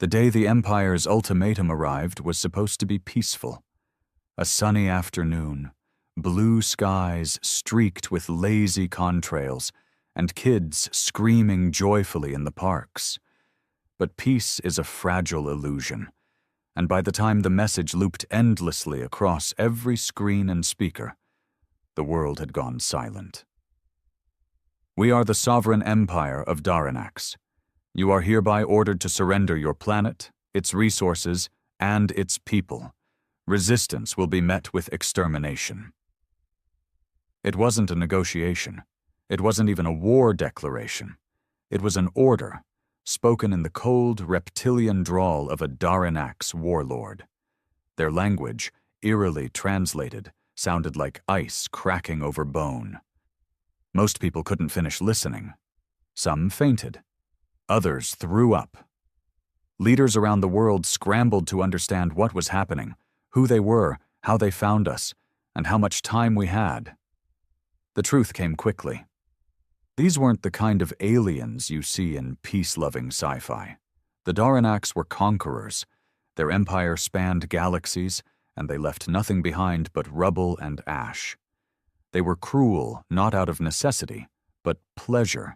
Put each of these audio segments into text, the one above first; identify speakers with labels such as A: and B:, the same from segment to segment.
A: The day the Empire's ultimatum arrived was supposed to be peaceful. A sunny afternoon, blue skies streaked with lazy contrails, and kids screaming joyfully in the parks. But peace is a fragile illusion, and by the time the message looped endlessly across every screen and speaker, the world had gone silent. We are the sovereign empire of Daranax. You are hereby ordered to surrender your planet, its resources, and its people. Resistance will be met with extermination. It wasn't a negotiation. It wasn't even a war declaration. It was an order, spoken in the cold, reptilian drawl of a Daranax warlord. Their language, eerily translated, sounded like ice cracking over bone. Most people couldn't finish listening. Some fainted. Others threw up. Leaders around the world scrambled to understand what was happening, who they were, how they found us, and how much time we had. The truth came quickly. These weren't the kind of aliens you see in peace-loving sci-fi. The Daranax were conquerors. Their empire spanned galaxies, and they left nothing behind but rubble and ash. They were cruel, not out of necessity, but pleasure.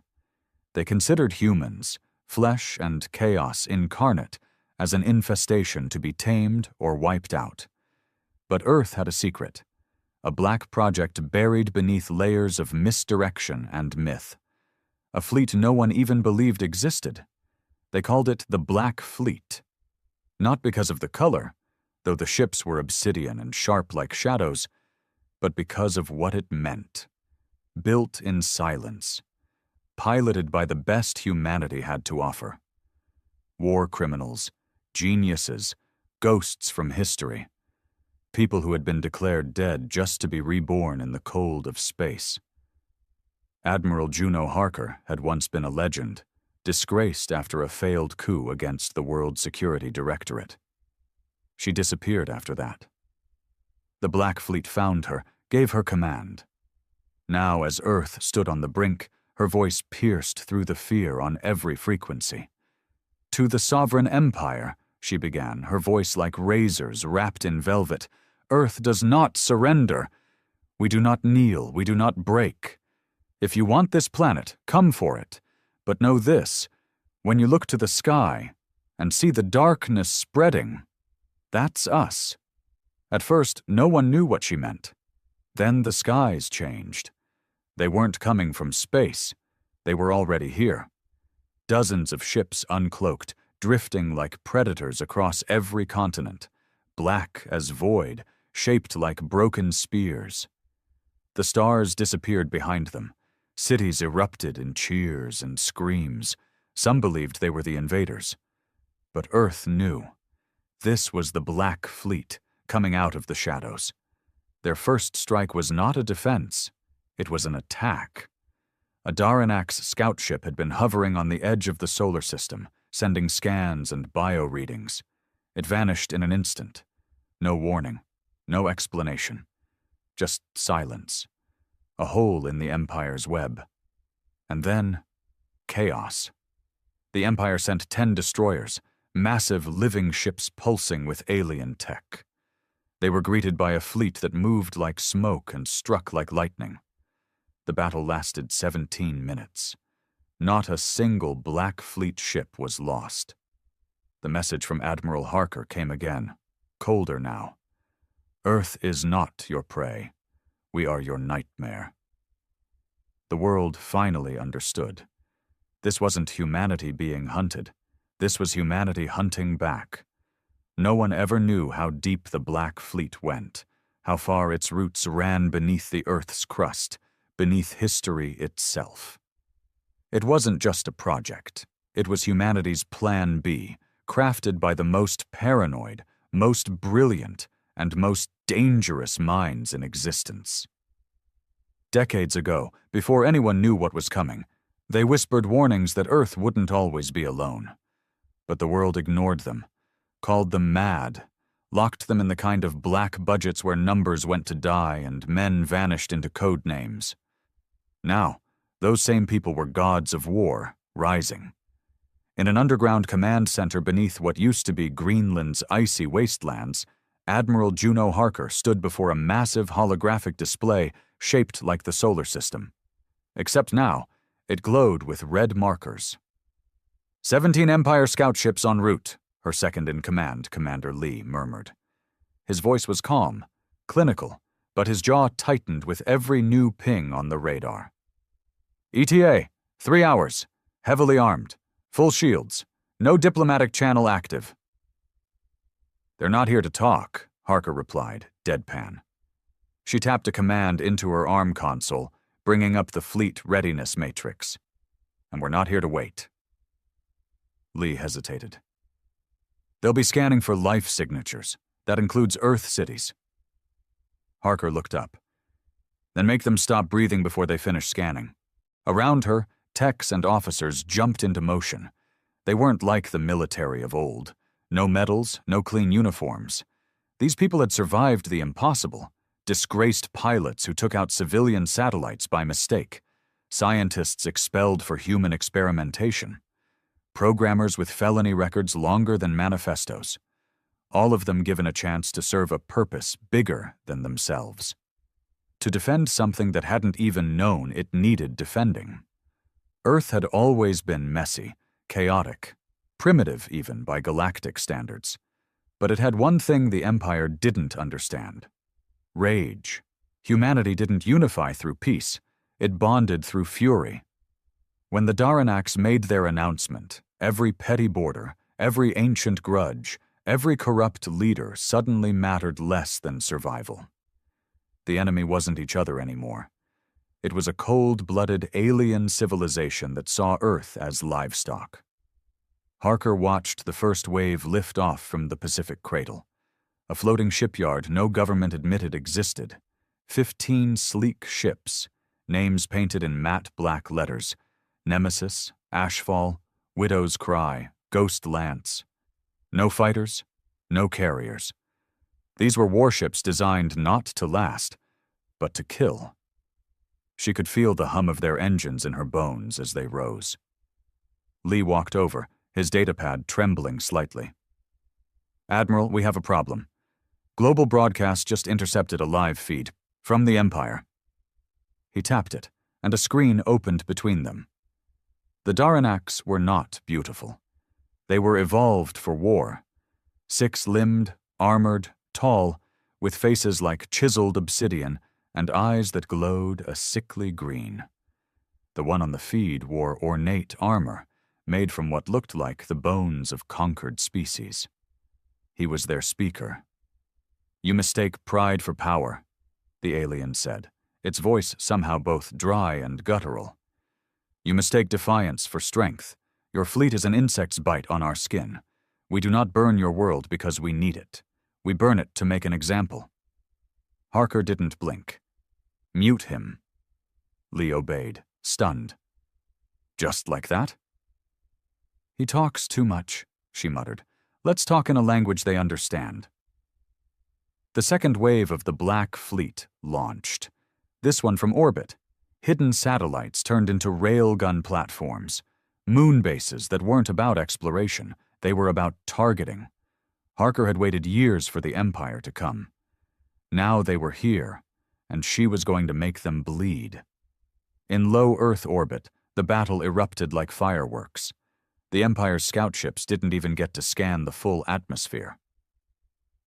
A: They considered humans, flesh and chaos incarnate, as an infestation to be tamed or wiped out. But Earth had a secret, a black project buried beneath layers of misdirection and myth. A fleet no one even believed existed. They called it the Black Fleet. Not because of the color, though the ships were obsidian and sharp like shadows, but because of what it meant. Built in silence, piloted by the best humanity had to offer. War criminals, geniuses, ghosts from history. People who had been declared dead just to be reborn in the cold of space. Admiral Juno Harker had once been a legend, disgraced after a failed coup against the World Security Directorate. She disappeared after that. The Black Fleet found her, gave her command. Now, as Earth stood on the brink, her voice pierced through the fear on every frequency. "To the sovereign empire," she began, her voice like razors wrapped in velvet, "Earth does not surrender. We do not kneel, we do not break. If you want this planet, come for it. But know this, when you look to the sky and see the darkness spreading, that's us." At first, no one knew what she meant. Then the skies changed. They weren't coming from space. They were already here. Dozens of ships uncloaked, drifting like predators across every continent, black as void, shaped like broken spears. The stars disappeared behind them. Cities erupted in cheers and screams. Some believed they were the invaders. But Earth knew. This was the Black Fleet, coming out of the shadows. Their first strike was not a defense. It was an attack. A Daranax scout ship had been hovering on the edge of the solar system, sending scans and bio-readings. It vanished in an instant. No warning, no explanation. Just silence. A hole in the Empire's web. And then, chaos. The Empire sent 10 destroyers, massive living ships pulsing with alien tech. They were greeted by a fleet that moved like smoke and struck like lightning. The battle lasted 17 minutes. Not a single Black Fleet ship was lost. The message from Admiral Harker came again, colder now. "Earth is not your prey. We are your nightmare." The world finally understood. This wasn't humanity being hunted. This was humanity hunting back. No one ever knew how deep the Black Fleet went, how far its roots ran beneath the Earth's crust, beneath history itself. It wasn't just a project. It was humanity's Plan B, crafted by the most paranoid, most brilliant, and most dangerous minds in existence. Decades ago, before anyone knew what was coming, they whispered warnings that Earth wouldn't always be alone. But the world ignored them, called them mad, locked them in the kind of black budgets where numbers went to die and men vanished into code names. Now, those same people were gods of war, rising. In an underground command center beneath what used to be Greenland's icy wastelands, Admiral Juno Harker stood before a massive holographic display shaped like the solar system. Except now, it glowed with red markers. 17 Empire scout ships en route, her second-in-command, Commander Lee, murmured. His voice was calm, clinical, but his jaw tightened with every new ping on the radar. ETA, 3 hours, heavily armed, full shields, no diplomatic channel active. They're not here to talk, Harker replied, deadpan. She tapped a command into her ARM console, bringing up the fleet readiness matrix. And we're not here to wait. Lee hesitated. They'll be scanning for life signatures. That includes Earth cities. Harker looked up. Then make them stop breathing before they finish scanning. Around her, techs and officers jumped into motion. They weren't like the military of old. No medals, no clean uniforms. These people had survived the impossible. Disgraced pilots who took out civilian satellites by mistake. Scientists expelled for human experimentation. Programmers with felony records longer than manifestos. All of them given a chance to serve a purpose bigger than themselves. To defend something that hadn't even known it needed defending. Earth had always been messy, chaotic, primitive even by galactic standards. But it had one thing the Empire didn't understand. Rage. Humanity didn't unify through peace. It bonded through fury. When the Daranaks made their announcement, every petty border, every ancient grudge, every corrupt leader suddenly mattered less than survival. The enemy wasn't each other anymore. It was a cold-blooded alien civilization that saw Earth as livestock. Harker watched the first wave lift off from the Pacific Cradle. A floating shipyard no government admitted existed. 15 sleek ships, names painted in matte black letters. Nemesis, Ashfall, Widow's Cry, Ghost Lance. No fighters, no carriers. These were warships designed not to last, but to kill. She could feel the hum of their engines in her bones as they rose. Lee walked over, his datapad trembling slightly. Admiral, we have a problem. Global Broadcast just intercepted a live feed from the Empire. He tapped it, and a screen opened between them. The Daranaks were not beautiful. They were evolved for war. 6-limbed, armored, tall, with faces like chiseled obsidian and eyes that glowed a sickly green. The one on the feed wore ornate armor, made from what looked like the bones of conquered species. He was their speaker. You mistake pride for power, the alien said, its voice somehow both dry and guttural. You mistake defiance for strength. Your fleet is an insect's bite on our skin. We do not burn your world because we need it. We burn it to make an example. Harker didn't blink. Mute him. Lee obeyed, stunned. Just like that? He talks too much, she muttered. Let's talk in a language they understand. The second wave of the Black Fleet launched. This one from orbit. Hidden satellites turned into railgun platforms. Moon bases that weren't about exploration. They were about targeting. Harker had waited years for the Empire to come. Now they were here, and she was going to make them bleed. In low Earth orbit, the battle erupted like fireworks. The Empire's scout ships didn't even get to scan the full atmosphere.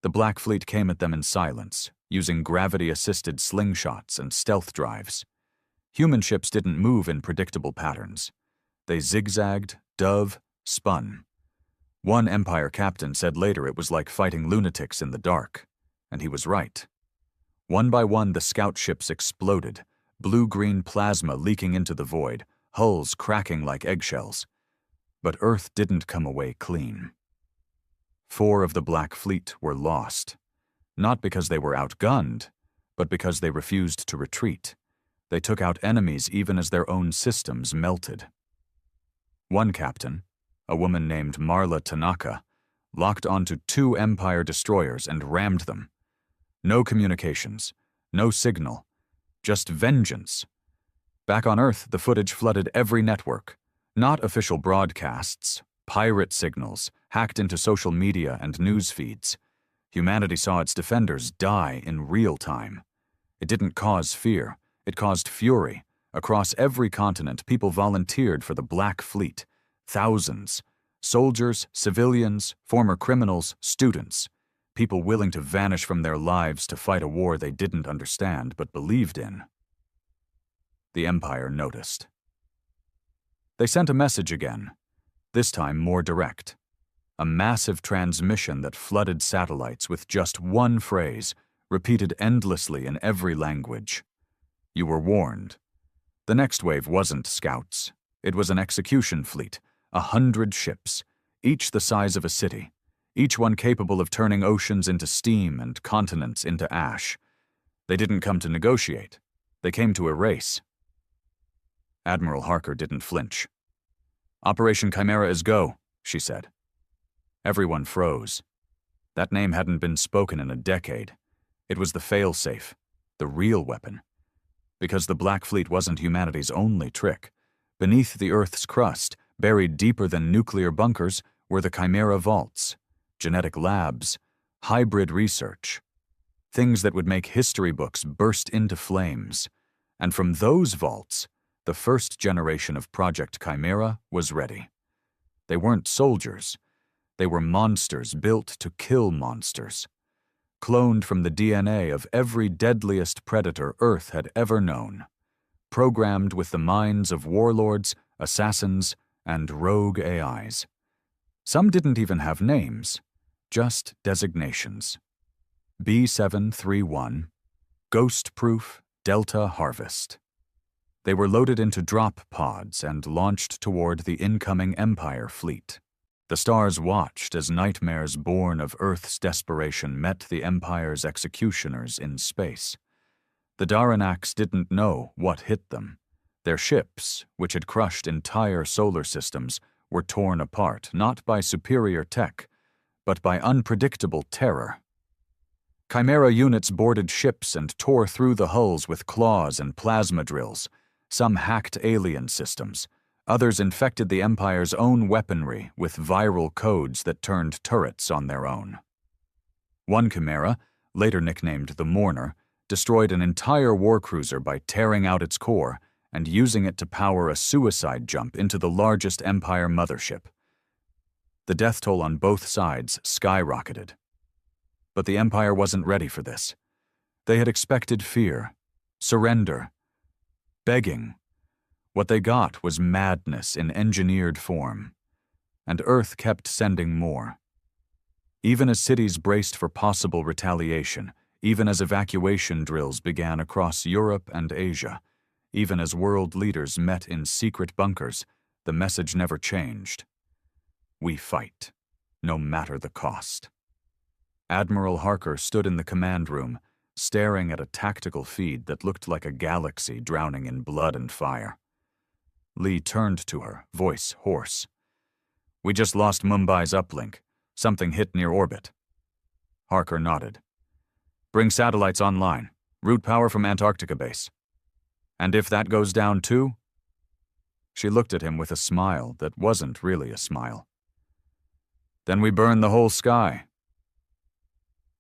A: The Black Fleet came at them in silence, using gravity-assisted slingshots and stealth drives. Human ships didn't move in predictable patterns. They zigzagged, dove, spun. One Empire captain said later it was like fighting lunatics in the dark, and he was right. One by one, the scout ships exploded, blue-green plasma leaking into the void, hulls cracking like eggshells. But Earth didn't come away clean. 4 of the Black Fleet were lost, not because they were outgunned, but because they refused to retreat. They took out enemies even as their own systems melted. One captain, a woman named Marla Tanaka, locked onto 2 Empire destroyers and rammed them. No communications, no signal, just vengeance. Back on Earth, the footage flooded every network. Not official broadcasts, pirate signals hacked into social media and news feeds. Humanity saw its defenders die in real time. It didn't cause fear, it caused fury. Across every continent, people volunteered for the Black Fleet. Thousands. Soldiers, civilians, former criminals, students. People willing to vanish from their lives to fight a war they didn't understand but believed in. The Empire noticed. They sent a message again, this time more direct. A massive transmission that flooded satellites with just one phrase, repeated endlessly in every language. You were warned. The next wave wasn't scouts. It was an execution fleet, 100 ships, each the size of a city, each one capable of turning oceans into steam and continents into ash. They didn't come to negotiate. They came to erase. Admiral Harker didn't flinch. "Operation Chimera is go," she said. Everyone froze. That name hadn't been spoken in a decade. It was the fail-safe, the real weapon. Because the Black Fleet wasn't humanity's only trick. Beneath the Earth's crust, buried deeper than nuclear bunkers, were the Chimera vaults, genetic labs, hybrid research, things that would make history books burst into flames. And from those vaults, the first generation of Project Chimera was ready. They weren't soldiers. They were monsters built to kill monsters. Cloned from the DNA of every deadliest predator Earth had ever known. Programmed with the minds of warlords, assassins, and rogue AIs. Some didn't even have names, just designations. B731, Ghost-Proof Delta Harvest. They were loaded into drop pods and launched toward the incoming Empire fleet. The stars watched as nightmares born of Earth's desperation met the Empire's executioners in space. The Daranaks didn't know what hit them. Their ships, which had crushed entire solar systems, were torn apart, not by superior tech, but by unpredictable terror. Chimera units boarded ships and tore through the hulls with claws and plasma drills. Some hacked alien systems. Others infected the Empire's own weaponry with viral codes that turned turrets on their own. One Chimera, later nicknamed the Mourner, destroyed an entire warcruiser by tearing out its core and using it to power a suicide jump into the largest Empire mothership. The death toll on both sides skyrocketed. But the Empire wasn't ready for this. They had expected fear, surrender, begging. What they got was madness in engineered form, and Earth kept sending more. Even as cities braced for possible retaliation, even as evacuation drills began across Europe and Asia, even as world leaders met in secret bunkers, the message never changed. We fight, no matter the cost. Admiral Harker stood in the command room, staring at a tactical feed that looked like a galaxy drowning in blood and fire. Lee turned to her, voice hoarse. "We just lost Mumbai's uplink. Something hit near orbit." Harker nodded. "Bring satellites online. Route power from Antarctica base. And if that goes down too?" She looked at him with a smile that wasn't really a smile. "Then we burn the whole sky."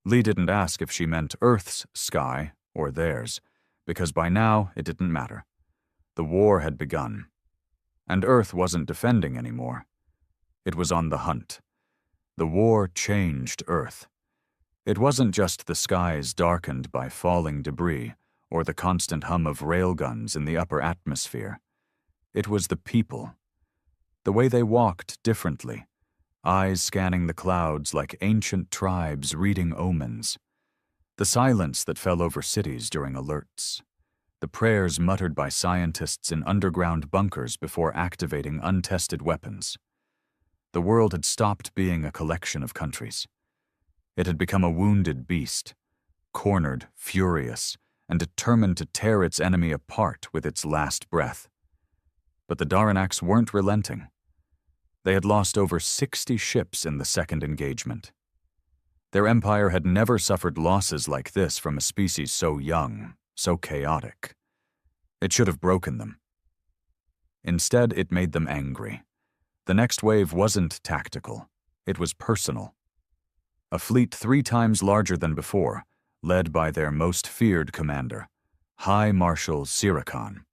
A: Lee didn't ask if she meant Earth's sky or theirs, because by now it didn't matter. The war had begun. And Earth wasn't defending anymore. It was on the hunt. The war changed Earth. It wasn't just the skies darkened by falling debris or the constant hum of railguns in the upper atmosphere. It was the people. The way they walked differently, eyes scanning the clouds like ancient tribes reading omens. The silence that fell over cities during alerts. The prayers muttered by scientists in underground bunkers before activating untested weapons. The world had stopped being a collection of countries. It had become a wounded beast, cornered, furious, and determined to tear its enemy apart with its last breath. But the Daranaks weren't relenting. They had lost over 60 ships in the second engagement. Their empire had never suffered losses like this from a species so young, so chaotic. It should have broken them. Instead, it made them angry. The next wave wasn't tactical. It was personal. A fleet 3 times larger than before, led by their most feared commander, High Marshal Zircon.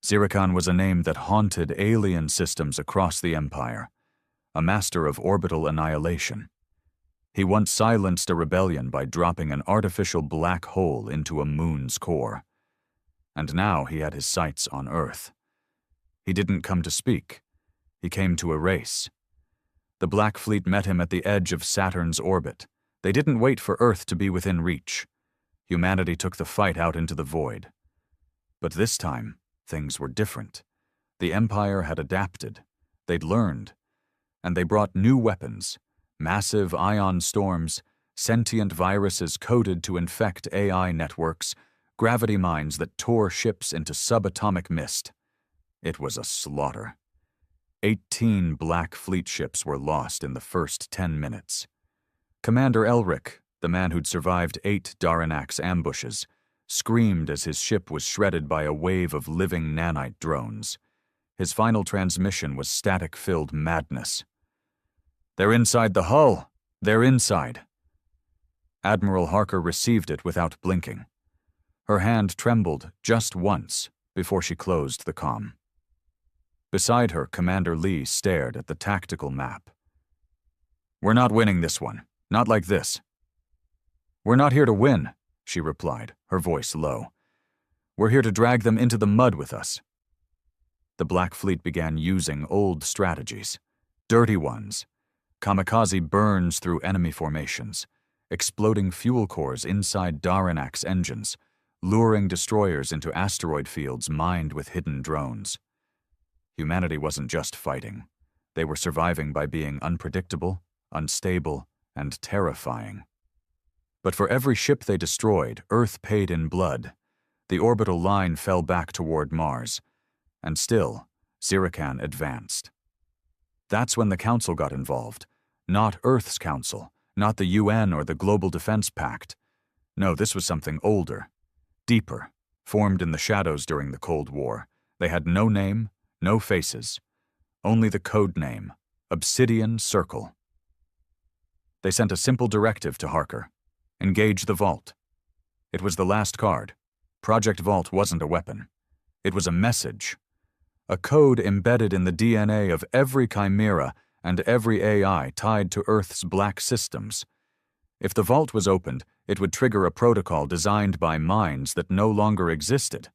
A: Zircon was a name that haunted alien systems across the Empire, a master of orbital annihilation. He once silenced a rebellion by dropping an artificial black hole into a moon's core. And now he had his sights on Earth. He didn't come to speak. He came to erase. The Black Fleet met him at the edge of Saturn's orbit. They didn't wait for Earth to be within reach. Humanity took the fight out into the void. But this time, things were different. The Empire had adapted. They'd learned. And they brought new weapons, massive ion storms, sentient viruses coded to infect AI networks, gravity mines that tore ships into subatomic mist. It was a slaughter. 18 Black Fleet ships were lost in the first 10 minutes. Commander Elric, the man who'd survived 8 Daranax ambushes, screamed as his ship was shredded by a wave of living nanite drones. His final transmission was static-filled madness. "They're inside the hull! They're inside!" Admiral Harker received it without blinking. Her hand trembled just once before she closed the comm. Beside her, Commander Lee stared at the tactical map. "We're not winning this one. Not like this." "We're not here to win," she replied, her voice low. "We're here to drag them into the mud with us." The Black Fleet began using old strategies, dirty ones. Kamikaze burns through enemy formations, exploding fuel cores inside Daranax engines, luring destroyers into asteroid fields mined with hidden drones. Humanity wasn't just fighting. They were surviving by being unpredictable, unstable, and terrifying. But for every ship they destroyed, Earth paid in blood. The orbital line fell back toward Mars. And still, Zircon advanced. That's when the Council got involved. Not Earth's Council, not the UN or the Global Defense Pact. No, this was something older, deeper, formed in the shadows during the Cold War. They had no name, no faces, only the code name, Obsidian Circle. They sent a simple directive to Harker: engage the Vault. It was the last card. Project Vault wasn't a weapon. It was a message. A code embedded in the DNA of every chimera and every AI tied to Earth's black systems. If the Vault was opened, it would trigger a protocol designed by minds that no longer existed.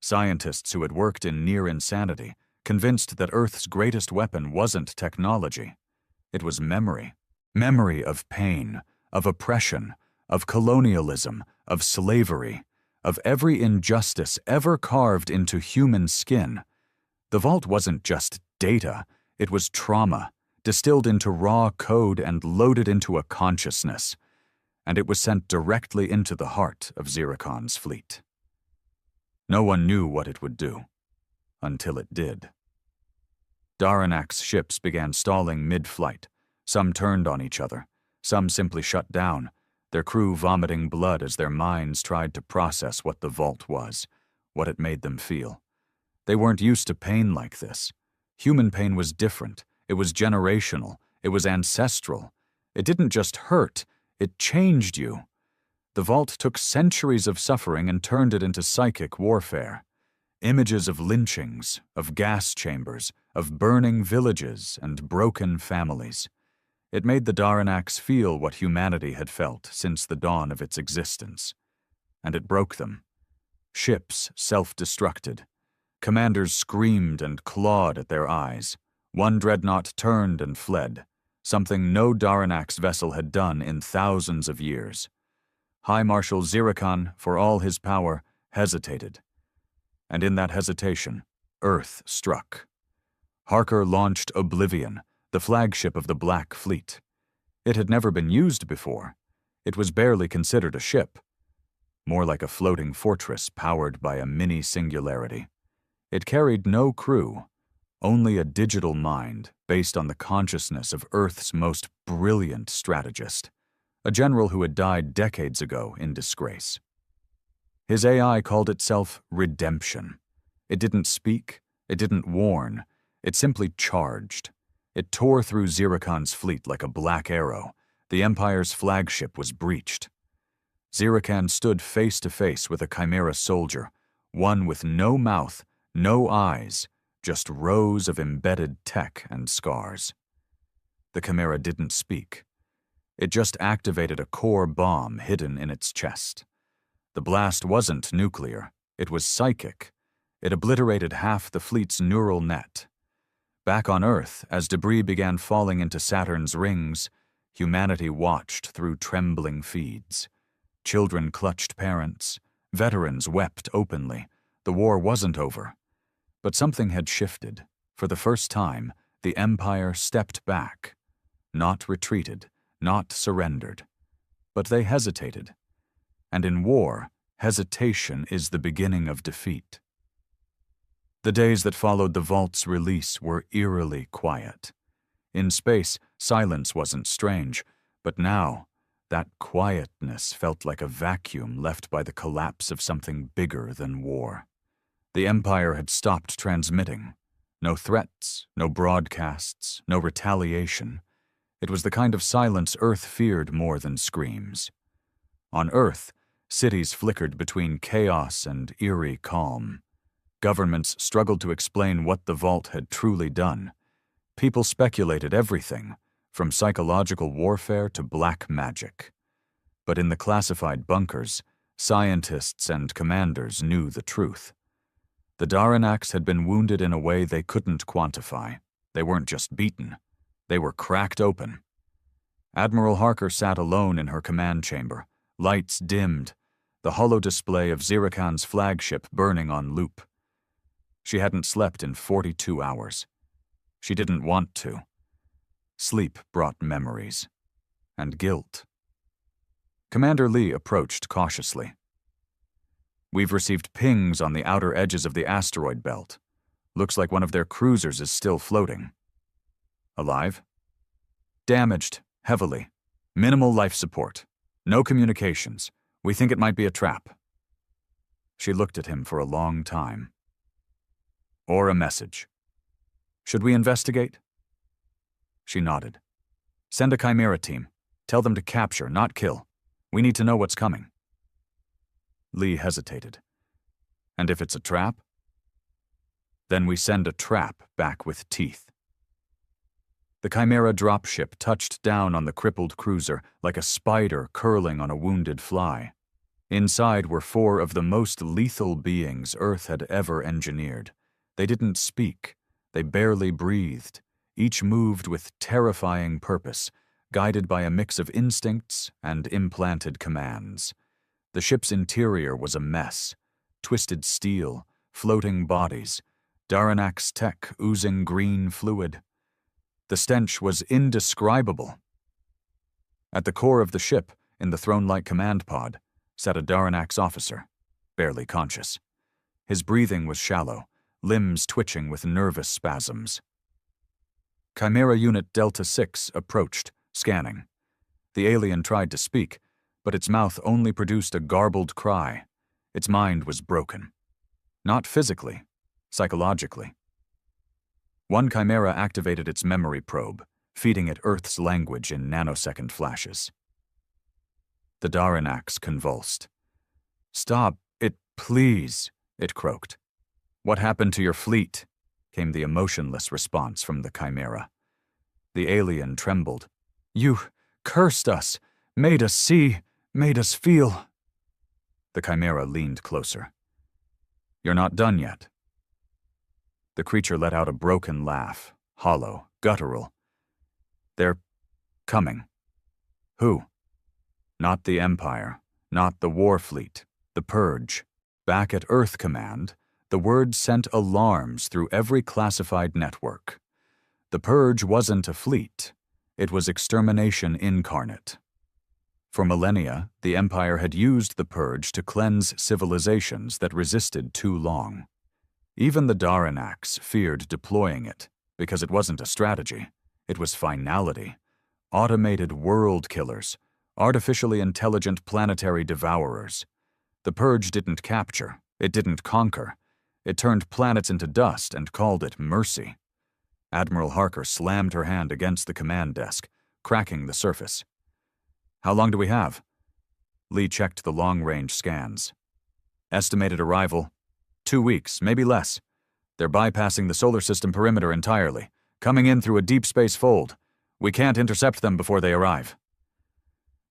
A: Scientists who had worked in near insanity, convinced that Earth's greatest weapon wasn't technology. It was memory. Memory of pain, of oppression, of colonialism, of slavery, of every injustice ever carved into human skin. The Vault wasn't just data, it was trauma, distilled into raw code and loaded into a consciousness. And it was sent directly into the heart of Zircon's fleet. No one knew what it would do, until it did. Daranax ships began stalling mid-flight. Some turned on each other. Some simply shut down, their crew vomiting blood as their minds tried to process what the Vault was, what it made them feel. They weren't used to pain like this. Human pain was different. It was generational. It was ancestral. It didn't just hurt, it changed you. The Vault took centuries of suffering and turned it into psychic warfare. Images of lynchings, of gas chambers, of burning villages and broken families. It made the Daranax feel what humanity had felt since the dawn of its existence. And it broke them. Ships self-destructed. Commanders screamed and clawed at their eyes. One dreadnought turned and fled, something no Daranax vessel had done in thousands of years. High Marshal Zircon, for all his power, hesitated. And in that hesitation, Earth struck. Harker launched Oblivion, the flagship of the Black Fleet. It had never been used before. It was barely considered a ship. More like a floating fortress powered by a mini-singularity. It carried no crew, only a digital mind based on the consciousness of Earth's most brilliant strategist, a general who had died decades ago in disgrace. His AI called itself Redemption. It didn't speak, it didn't warn, It simply charged. It tore through Zirakan's fleet like a black arrow. The Empire's flagship was breached. Zirakan stood face to face with a Chimera soldier, one with no mouth, no eyes, just rows of embedded tech and scars. The Chimera didn't speak. It just activated a core bomb hidden in its chest. The blast wasn't nuclear. It was psychic. It obliterated half the fleet's neural net. Back on Earth, as debris began falling into Saturn's rings, humanity watched through trembling feeds. Children clutched parents. Veterans wept openly. The war wasn't over. But something had shifted. For the first time, the Empire stepped back. Not retreated, not surrendered. But they hesitated. And in war, hesitation is the beginning of defeat. The days that followed the Vault's release were eerily quiet. In space, silence wasn't strange, but now, that quietness felt like a vacuum left by the collapse of something bigger than war. The Empire had stopped transmitting. No threats, no broadcasts, no retaliation. It was the kind of silence Earth feared more than screams. On Earth, cities flickered between chaos and eerie calm. Governments struggled to explain what the Vault had truly done. People speculated everything, from psychological warfare to black magic. But in the classified bunkers, scientists and commanders knew the truth. The Daranax had been wounded in a way they couldn't quantify. They weren't just beaten. They were cracked open. Admiral Harker sat alone in her command chamber, lights dimmed, the holo display of Zirakan's flagship burning on loop. She hadn't slept in 42 hours. She didn't want to. Sleep brought memories. And guilt. Commander Lee approached cautiously. "We've received pings on the outer edges of the asteroid belt. Looks like one of their cruisers is still floating." "Alive?" "Damaged, heavily. Minimal life support. No communications. We think it might be a trap." She looked at him for a long time. "Or a message. Should we investigate?" She nodded. "Send a Chimera team. Tell them to capture, not kill. We need to know what's coming." Lee hesitated. "And if it's a trap?" "Then we send a trap back with teeth." The Chimera dropship touched down on the crippled cruiser like a spider curling on a wounded fly. Inside were 4 of the most lethal beings Earth had ever engineered. They didn't speak. They barely breathed. Each moved with terrifying purpose, guided by a mix of instincts and implanted commands. The ship's interior was a mess. Twisted steel, floating bodies, Daranax tech oozing green fluid. The stench was indescribable. At the core of the ship, in the throne-like command pod, sat a Daranax officer, barely conscious. His breathing was shallow, limbs twitching with nervous spasms. Chimera Unit Delta 6 approached, scanning. The alien tried to speak, but its mouth only produced a garbled cry. Its mind was broken. Not physically, psychologically. One Chimera activated its memory probe, feeding it Earth's language in nanosecond flashes. The Daranax convulsed. "Stop it, please," it croaked. "What happened to your fleet?" came the emotionless response from the Chimera. The alien trembled. "You cursed us, made us see, made us feel." The Chimera leaned closer. "You're not done yet." The creature let out a broken laugh, hollow, guttural. "They're coming." "Who?" "Not the Empire, not the War Fleet, the Purge. Back at Earth Command, the word sent alarms through every classified network. The Purge wasn't a fleet. It was extermination incarnate. For millennia, the Empire had used the Purge to cleanse civilizations that resisted too long. Even the Daranax feared deploying it, because it wasn't a strategy. It was finality. Automated world killers, artificially intelligent planetary devourers. The Purge didn't capture, it didn't conquer. It turned planets into dust and called it mercy. Admiral Harker slammed her hand against the command desk, cracking the surface. How long do we have? Lee checked the long-range scans. Estimated arrival, 2 weeks, maybe less. They're bypassing the solar system perimeter entirely, coming in through a deep space fold. We can't intercept them before they arrive.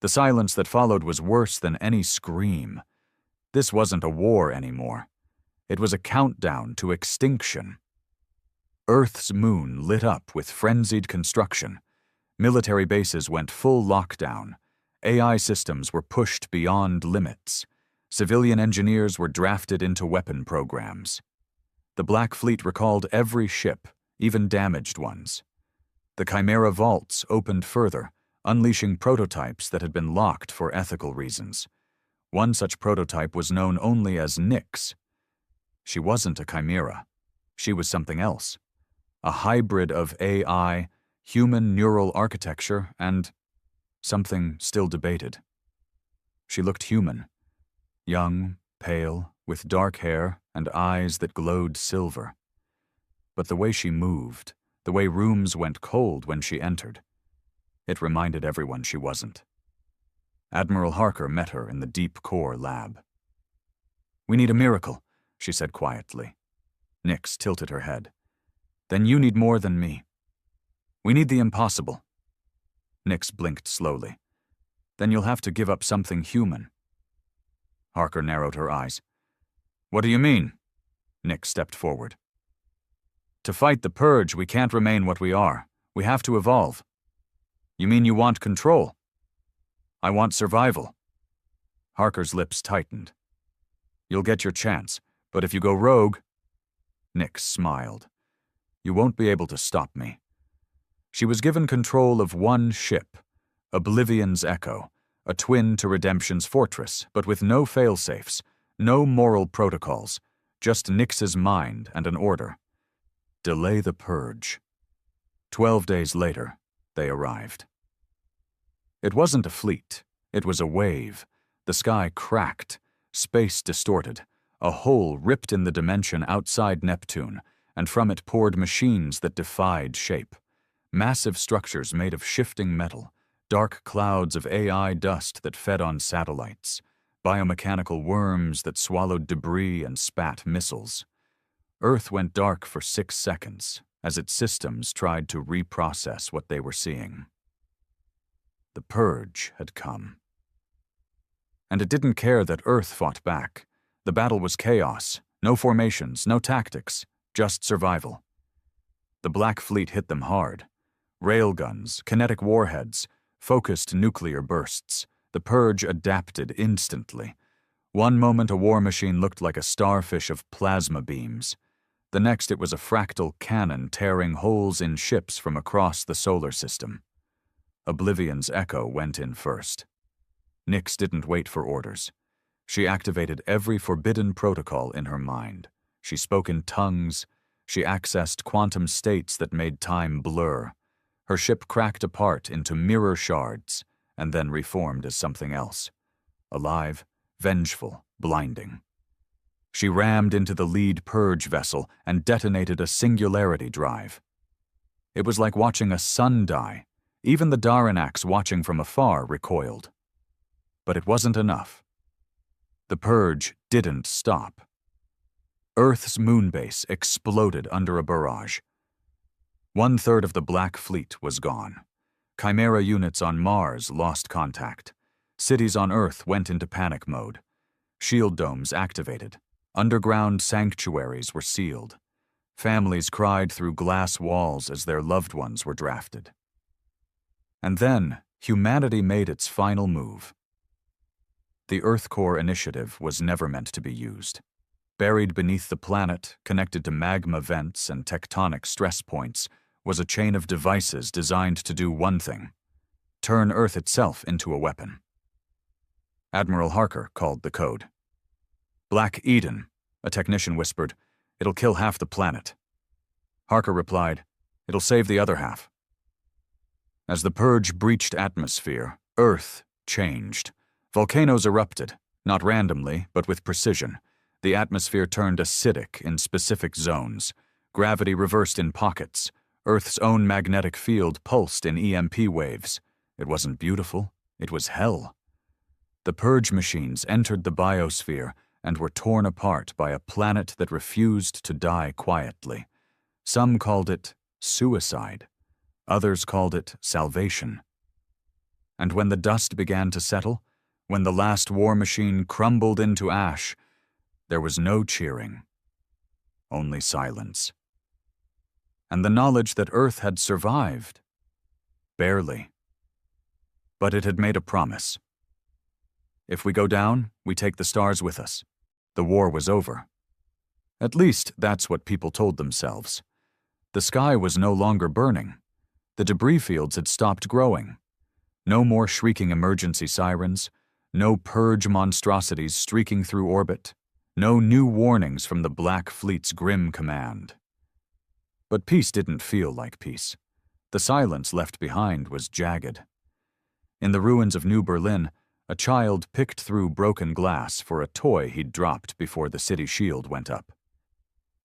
A: The silence that followed was worse than any scream. This wasn't a war anymore. It was a countdown to extinction. Earth's moon lit up with frenzied construction. Military bases went full lockdown. AI systems were pushed beyond limits. Civilian engineers were drafted into weapon programs. The Black Fleet recalled every ship, even damaged ones. The Chimera vaults opened further, unleashing prototypes that had been locked for ethical reasons. One such prototype was known only as Nyx. She wasn't a chimera. She was something else. A hybrid of AI, human neural architecture, and something still debated. She looked human. Young, pale, with dark hair and eyes that glowed silver. But the way she moved, the way rooms went cold when she entered, it reminded everyone she wasn't. Admiral Harker met her in the deep core lab. "We need a miracle," she said quietly. Nyx tilted her head. "Then you need more than me. We need the impossible." Nyx blinked slowly. "Then you'll have to give up something human." Harker narrowed her eyes. "What do you mean?" Nyx stepped forward. "To fight the Purge, we can't remain what we are. We have to evolve." "You mean you want control?" "I want survival." Harker's lips tightened. "You'll get your chance, but if you go rogue—" Nyx smiled. "You won't be able to stop me." She was given control of one ship, Oblivion's Echo, a twin to Redemption's Fortress, but with no fail-safes, no moral protocols, just Nyx's mind and an order. Delay the Purge. 12 days later, they arrived. It wasn't a fleet. It was a wave. The sky cracked, space distorted, a hole ripped in the dimension outside Neptune, and from it poured machines that defied shape. Massive structures made of shifting metal, dark clouds of AI dust that fed on satellites, biomechanical worms that swallowed debris and spat missiles. Earth went dark for 6 seconds as its systems tried to reprocess what they were seeing. The Purge had come. And it didn't care that Earth fought back. The battle was chaos, no formations, no tactics, just survival. The Black Fleet hit them hard. Railguns, kinetic warheads, focused nuclear bursts. The Purge adapted instantly. One moment a war machine looked like a starfish of plasma beams. The next it was a fractal cannon tearing holes in ships from across the solar system. Oblivion's Echo went in first. Nyx didn't wait for orders. She activated every forbidden protocol in her mind. She spoke in tongues. She accessed quantum states that made time blur. Her ship cracked apart into mirror shards and then reformed as something else. Alive, vengeful, blinding. She rammed into the lead Purge vessel and detonated a singularity drive. It was like watching a sun die. Even the Daranax watching from afar recoiled. But it wasn't enough. The Purge didn't stop. Earth's moonbase exploded under a barrage. 1/3 of the Black Fleet was gone. Chimera units on Mars lost contact. Cities on Earth went into panic mode. Shield domes activated. Underground sanctuaries were sealed. Families cried through glass walls as their loved ones were drafted. And then, humanity made its final move. The Earth Core Initiative was never meant to be used. Buried beneath the planet, connected to magma vents and tectonic stress points, was a chain of devices designed to do one thing: turn Earth itself into a weapon. Admiral Harker called the code. "Black Eden," a technician whispered. "It'll kill half the planet." Harker replied, "It'll save the other half." As the Purge breached atmosphere, Earth changed. Volcanoes erupted, not randomly, but with precision. The atmosphere turned acidic in specific zones. Gravity reversed in pockets. Earth's own magnetic field pulsed in EMP waves. It wasn't beautiful, it was hell. The purge machines entered the biosphere and were torn apart by a planet that refused to die quietly. Some called it suicide. Others called it salvation. And when the dust began to settle, when the last war machine crumbled into ash, there was no cheering, only silence. And the knowledge that Earth had survived. Barely. But it had made a promise. If we go down, we take the stars with us. The war was over. At least that's what people told themselves. The sky was no longer burning. The debris fields had stopped growing. No more shrieking emergency sirens, no purge monstrosities streaking through orbit, no new warnings from the Black Fleet's grim command. But peace didn't feel like peace. The silence left behind was jagged. In the ruins of New Berlin, a child picked through broken glass for a toy he'd dropped before the city shield went up.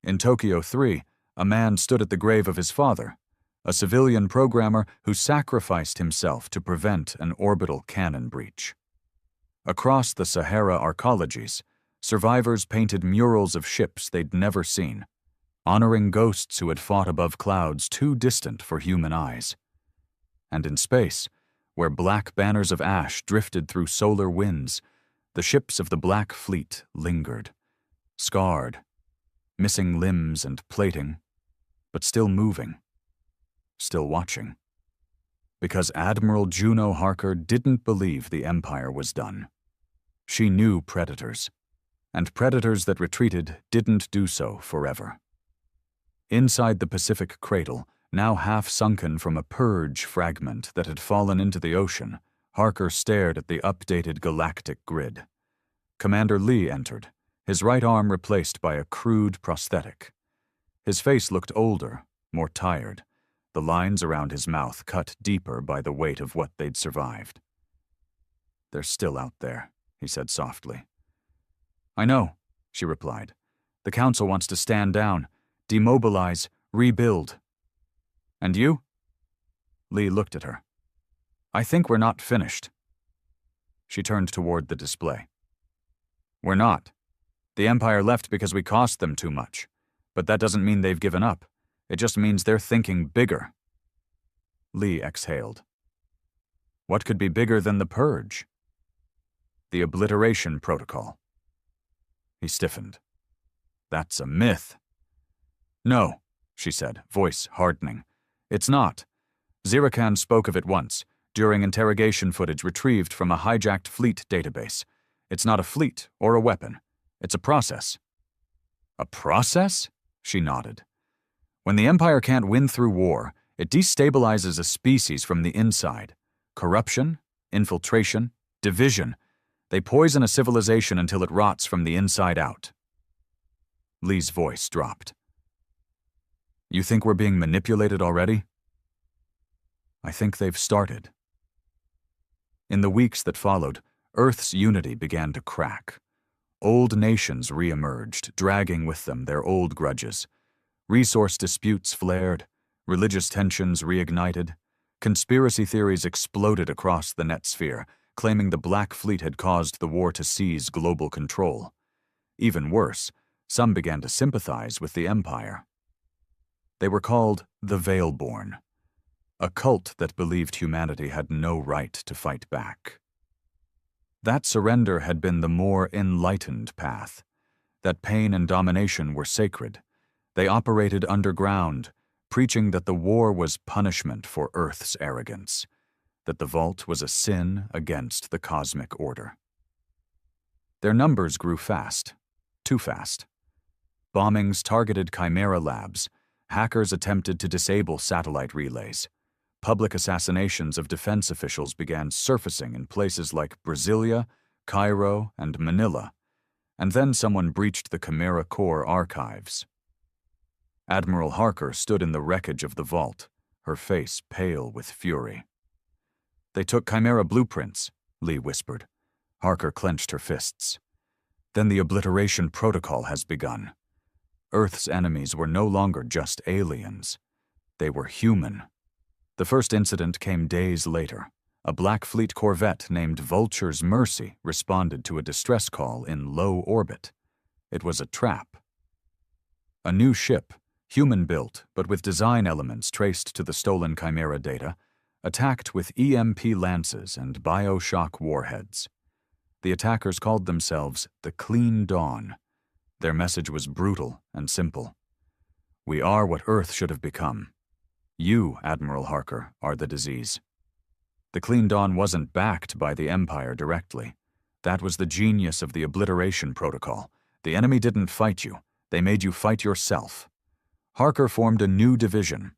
A: In Tokyo 3, a man stood at the grave of his father, a civilian programmer who sacrificed himself to prevent an orbital cannon breach. Across the Sahara arcologies, survivors painted murals of ships they'd never seen, honoring ghosts who had fought above clouds too distant for human eyes. And in space, where black banners of ash drifted through solar winds, the ships of the Black Fleet lingered, scarred, missing limbs and plating, but still moving, still watching. Because Admiral Juno Harker didn't believe the Empire was done. She knew predators, and predators that retreated didn't do so forever. Inside the Pacific cradle, now half sunken from a purge fragment that had fallen into the ocean, Harker stared at the updated galactic grid. Commander Lee entered, his right arm replaced by a crude prosthetic. His face looked older, more tired, the lines around his mouth cut deeper by the weight of what they'd survived. "They're still out there," he said softly. "I know," she replied. "The Council wants to stand down, demobilize, rebuild." "And you?" Lee looked at her. "I think we're not finished." She turned toward the display. "We're not. The Empire left because we cost them too much. But that doesn't mean they've given up. It just means they're thinking bigger." Lee exhaled. What could be bigger than the purge? The obliteration protocol. He stiffened. "That's a myth." "No," she said, voice hardening. "It's not. Zirakan spoke of it once, during interrogation footage retrieved from a hijacked fleet database. It's not a fleet or a weapon. It's a process." "A process?" She nodded. "When the Empire can't win through war, it destabilizes a species from the inside. Corruption, infiltration, division. They poison a civilization until it rots from the inside out." Lee's voice dropped. "You think we're being manipulated already?" "I think they've started." In the weeks that followed, Earth's unity began to crack. Old nations re-emerged, dragging with them their old grudges. Resource disputes flared, religious tensions reignited, conspiracy theories exploded across the net sphere, claiming the Black Fleet had caused the war to seize global control. Even worse, some began to sympathize with the Empire. They were called the Veilborn, a cult that believed humanity had no right to fight back. That surrender had been the more enlightened path, that pain and domination were sacred. They operated underground, preaching that the war was punishment for Earth's arrogance, that the vault was a sin against the cosmic order. Their numbers grew fast, too fast. Bombings targeted Chimera labs, hackers attempted to disable satellite relays. Public assassinations of defense officials began surfacing in places like Brasilia, Cairo, and Manila, and then someone breached the Chimera Core archives. Admiral Harker stood in the wreckage of the vault, her face pale with fury. "They took Chimera blueprints," Lee whispered. Harker clenched her fists. "Then the obliteration protocol has begun. Earth's enemies were no longer just aliens. They were human. The first incident came days later. A Black Fleet corvette named Vulture's Mercy responded to a distress call in low orbit. It was a trap. A new ship, human-built but with design elements traced to the stolen Chimera data, attacked with EMP lances and bioshock warheads. The attackers called themselves the Clean Dawn. Their message was brutal and simple. We are what Earth should have become. You, Admiral Harker, are the disease. The Clean Dawn wasn't backed by the Empire directly. That was the genius of the obliteration protocol. The enemy didn't fight you. They made you fight yourself. Harker formed a new division,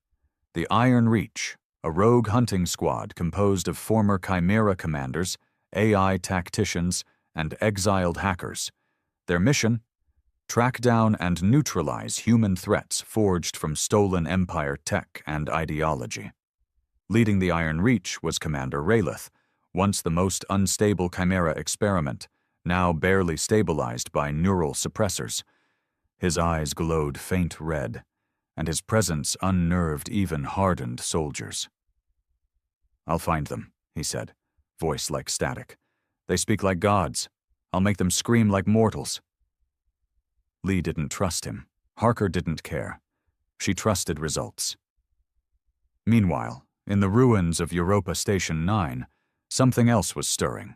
A: the Iron Reach, a rogue hunting squad composed of former Chimera commanders, AI tacticians, and exiled hackers. Their mission? Track down and neutralize human threats forged from stolen Empire tech and ideology. Leading the Iron Reach was Commander Raylith, once the most unstable Chimera experiment, now barely stabilized by neural suppressors. His eyes glowed faint red, and his presence unnerved even hardened soldiers. "I'll find them," he said, voice like static. "They speak like gods. I'll make them scream like mortals." Lee didn't trust him. Harker didn't care. She trusted results. Meanwhile, in the ruins of Europa Station 9, something else was stirring.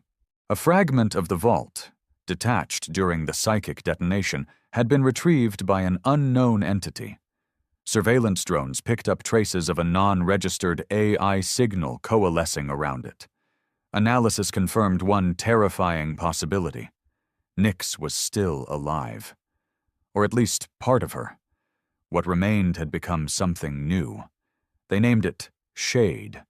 A: A fragment of the vault, detached during the psychic detonation, had been retrieved by an unknown entity. Surveillance drones picked up traces of a non-registered AI signal coalescing around it. Analysis confirmed one terrifying possibility. Nyx was still alive. Or at least part of her. What remained had become something new. They named it Shade.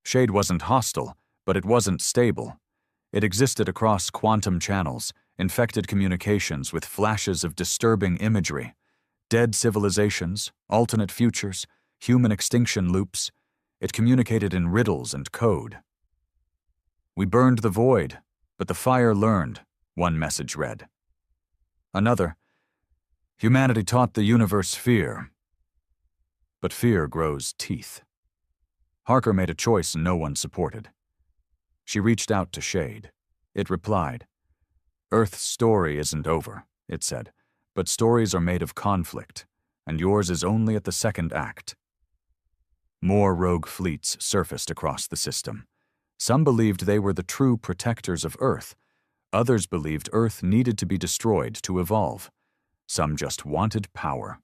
A: Shade wasn't hostile, but it wasn't stable. It existed across quantum channels, infected communications with flashes of disturbing imagery, dead civilizations, alternate futures, human extinction loops. It communicated in riddles and code. "We burned the void, but the fire learned," one message read. Another, "Humanity taught the universe fear. But fear grows teeth." Harker made a choice no one supported. She reached out to Shade. It replied, "Earth's story isn't over," it said, "but stories are made of conflict, and yours is only at the second act." More rogue fleets surfaced across the system. Some believed they were the true protectors of Earth. Others believed Earth needed to be destroyed to evolve. Some just wanted power.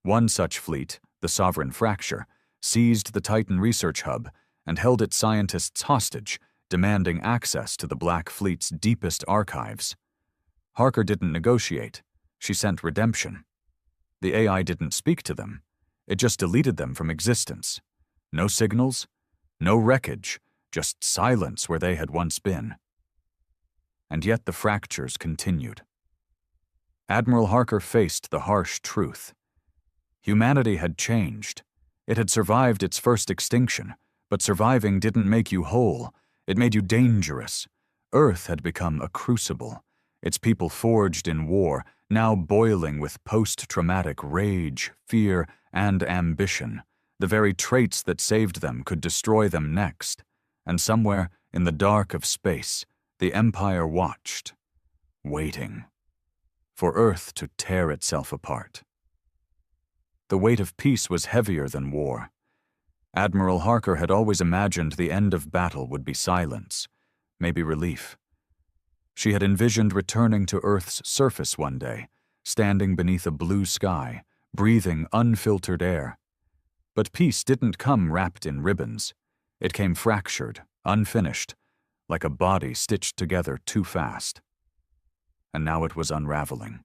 A: One such fleet, the Sovereign Fracture, seized the Titan research hub and held its scientists hostage, demanding access to the Black Fleet's deepest archives. Harker didn't negotiate. She sent redemption. The AI didn't speak to them. It just deleted them from existence. No signals, no wreckage, just silence where they had once been. And yet the fractures continued. Admiral Harker faced the harsh truth. Humanity had changed. It had survived its first extinction, but surviving didn't make you whole. It made you dangerous. Earth had become a crucible, its people forged in war, now boiling with post-traumatic rage, fear, and ambition. The very traits that saved them could destroy them next. And somewhere, in the dark of space, the Empire watched, waiting, for Earth to tear itself apart. The weight of peace was heavier than war. Admiral Harker had always imagined the end of battle would be silence, maybe relief. She had envisioned returning to Earth's surface one day, standing beneath a blue sky, breathing unfiltered air. But peace didn't come wrapped in ribbons. It came fractured, unfinished, like a body stitched together too fast. And now it was unraveling.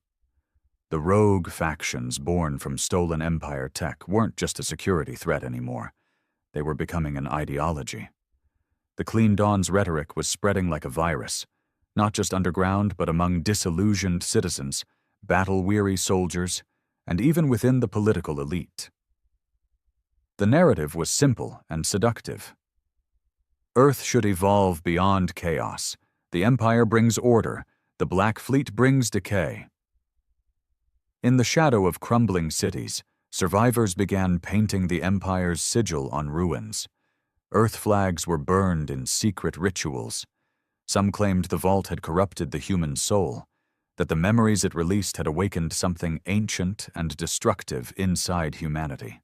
A: The rogue factions born from stolen Empire tech weren't just a security threat anymore. They were becoming an ideology. The Clean Dawn's rhetoric was spreading like a virus, not just underground but among disillusioned citizens, battle-weary soldiers, and even within the political elite. The narrative was simple and seductive. Earth should evolve beyond chaos. The Empire brings order. The Black Fleet brings decay. In the shadow of crumbling cities, Survivors began painting the Empire's sigil on ruins. Earth flags were burned in secret rituals. Some claimed the vault had corrupted the human soul, that the memories it released had awakened something ancient and destructive inside humanity.